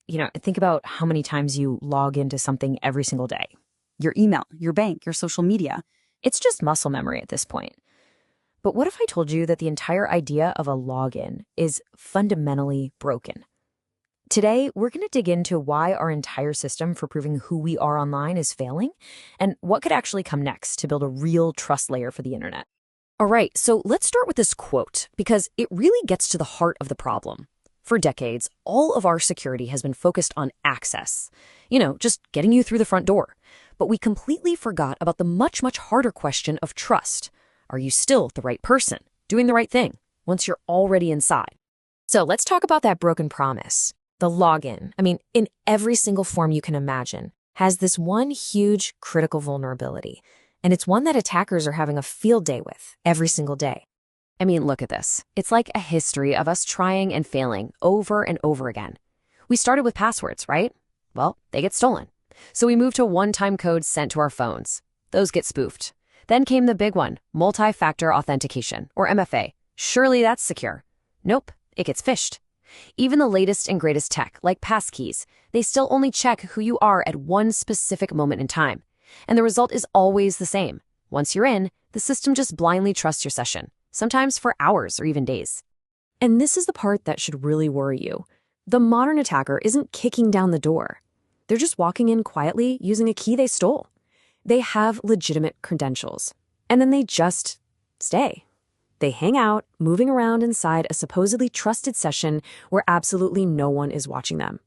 Think about how many times you log into something every single day. Your email, your bank, your social media. It's just muscle memory at this point. But what if I told you that the entire idea of a login is fundamentally broken? Today, we're going to dig into why our entire system for proving who we are online is failing and what could actually come next to build a real trust layer for the internet. All right, so let's start with this quote because it really gets to the heart of the problem. For decades, all of our security has been focused on access, just getting you through the front door. But we completely forgot about the much, much harder question of trust. Are you still the right person, doing the right thing, once you're already inside? So let's talk about that broken promise. The login, in every single form you can imagine, has this one huge critical vulnerability. And it's one that attackers are having a field day with every single day. Look at this. It's like a history of us trying and failing over and over again. We started with passwords, right? Well, they get stolen. So we moved to one-time codes sent to our phones. Those get spoofed. Then came the big one, multi-factor authentication, or MFA. Surely that's secure. Nope, it gets phished. Even the latest and greatest tech, like passkeys, they still only check who you are at one specific moment in time. And the result is always the same. Once you're in, the system just blindly trusts your session, sometimes for hours or even days. And this is the part that should really worry you. The modern attacker isn't kicking down the door. They're just walking in quietly using a key they stole. They have legitimate credentials, and then they just stay. They hang out, moving around inside a supposedly trusted session where absolutely no one is watching them.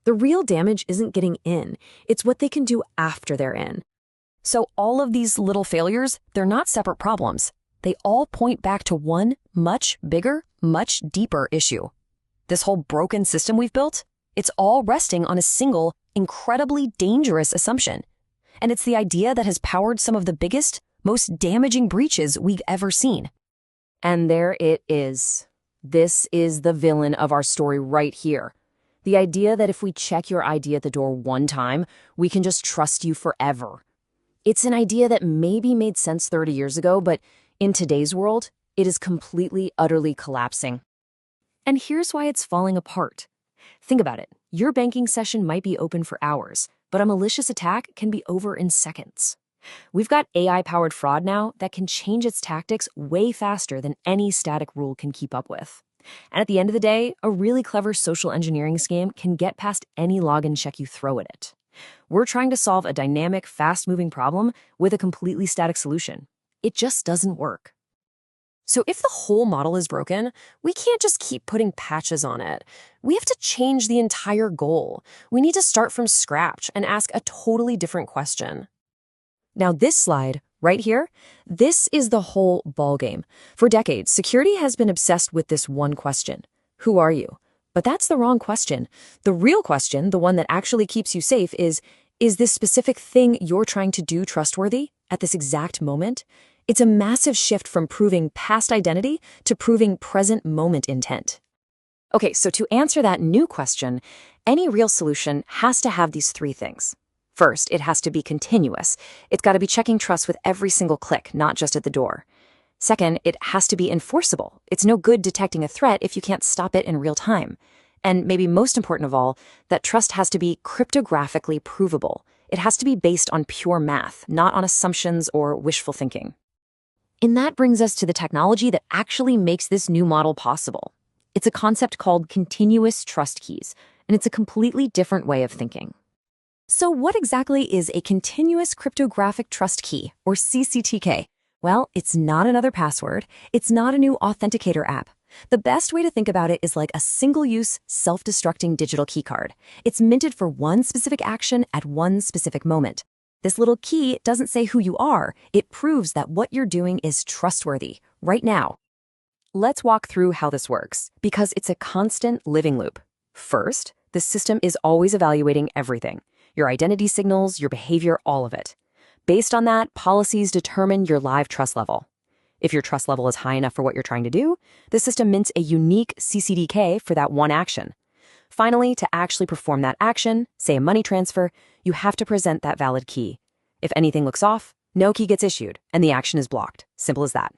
The real damage isn't getting in, it's what they can do after they're in. So all of these little failures, they're not separate problems. They all point back to one much bigger, much deeper issue. This whole broken system we've built, it's all resting on a single, incredibly dangerous assumption. And it's the idea that has powered some of the biggest, most damaging breaches we've ever seen. And there it is. This is the villain of our story right here. The idea that if we check your ID at the door one time, we can just trust you forever. It's an idea that maybe made sense 30 years ago, but in today's world, it is completely, utterly collapsing. And here's why it's falling apart. Think about it. Your banking session might be open for hours, but a malicious attack can be over in seconds. We've got AI-powered fraud now that can change its tactics way faster than any static rule can keep up with. And at the end of the day, a really clever social engineering scheme can get past any login check you throw at it. We're trying to solve a dynamic, fast-moving problem with a completely static solution. It just doesn't work. So if the whole model is broken, we can't just keep putting patches on it. We have to change the entire goal. We need to start from scratch and ask a totally different question. Now this slide, right here, this is the whole ballgame. For decades, security has been obsessed with this one question. Who are you? But that's the wrong question. The real question, the one that actually keeps you safe, is this specific thing you're trying to do trustworthy at this exact moment? It's a massive shift from proving past identity to proving present moment intent. Okay, so to answer that new question, any real solution has to have these three things. First, it has to be continuous. It's got to be checking trust with every single click, not just at the door. Second, it has to be enforceable. It's no good detecting a threat if you can't stop it in real time. And maybe most important of all, that trust has to be cryptographically provable. It has to be based on pure math, not on assumptions or wishful thinking. And that brings us to the technology that actually makes this new model possible. It's a concept called continuous trust keys, and it's a completely different way of thinking. So what exactly is a continuous cryptographic trust key, or CCTK? Well, it's not another password. It's not a new authenticator app. The best way to think about it is like a single-use, self-destructing digital keycard. It's minted for one specific action at one specific moment. This little key doesn't say who you are. It proves that what you're doing is trustworthy, right now. Let's walk through how this works, because it's a constant living loop. First, the system is always evaluating everything. Your identity signals, your behavior, all of it. Based on that, policies determine your live trust level. If your trust level is high enough for what you're trying to do, the system mints a unique CCTK for that one action. Finally, to actually perform that action, say a money transfer, you have to present that valid key. If anything looks off, no key gets issued, and the action is blocked. Simple as that.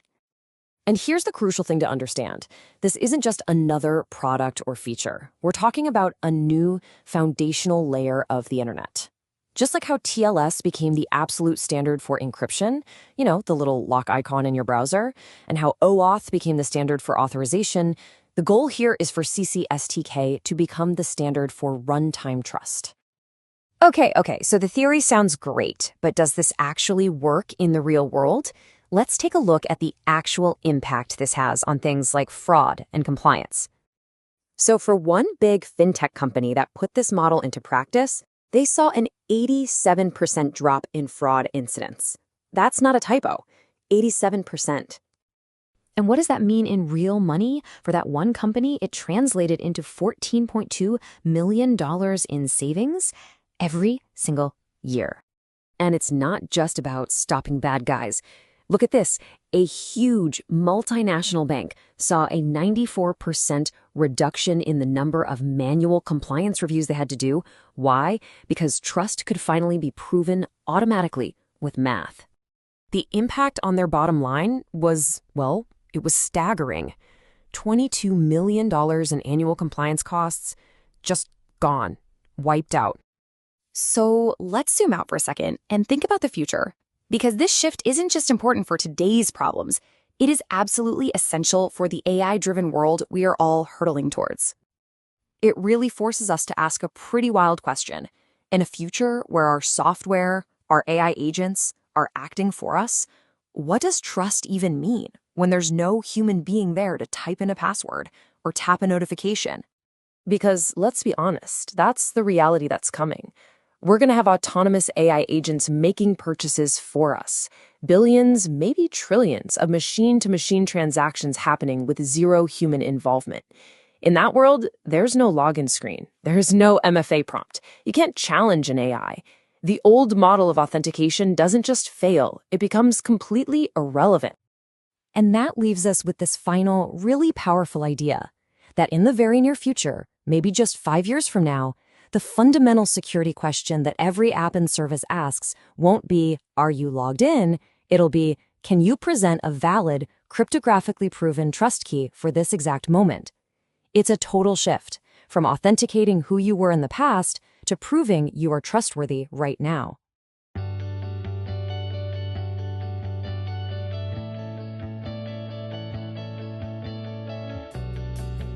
And here's the crucial thing to understand. This isn't just another product or feature. We're talking about a new foundational layer of the internet. Just like how TLS became the absolute standard for encryption, the little lock icon in your browser, and how OAuth became the standard for authorization, the goal here is for CCTK to become the standard for runtime trust. Okay, so the theory sounds great, but does this actually work in the real world? Let's take a look at the actual impact this has on things like fraud and compliance. So for one big fintech company that put this model into practice, they saw an 87% drop in fraud incidents. That's not a typo, 87%. And what does that mean in real money? For that one company, it translated into $14.2 million in savings every single year. And it's not just about stopping bad guys. Look at this. A huge multinational bank saw a 94% reduction in the number of manual compliance reviews they had to do. Why? Because trust could finally be proven automatically with math. The impact on their bottom line was, it was staggering. $22 million in annual compliance costs, just gone, wiped out. So let's zoom out for a second and think about the future. Because this shift isn't just important for today's problems, it is absolutely essential for the AI-driven world we are all hurtling towards. It really forces us to ask a pretty wild question. In a future where our software, our AI agents, are acting for us, what does trust even mean when there's no human being there to type in a password or tap a notification? Because let's be honest, that's the reality that's coming. We're going to have autonomous AI agents making purchases for us. Billions, maybe trillions of machine-to-machine transactions happening with zero human involvement. In that world, there's no login screen. There's no MFA prompt. You can't challenge an AI. The old model of authentication doesn't just fail, it becomes completely irrelevant. And that leaves us with this final, really powerful idea that in the very near future, maybe just 5 years from now, the fundamental security question that every app and service asks won't be, are you logged in? It'll be, can you present a valid, cryptographically proven trust key for this exact moment? It's a total shift from authenticating who you were in the past to proving you are trustworthy right now.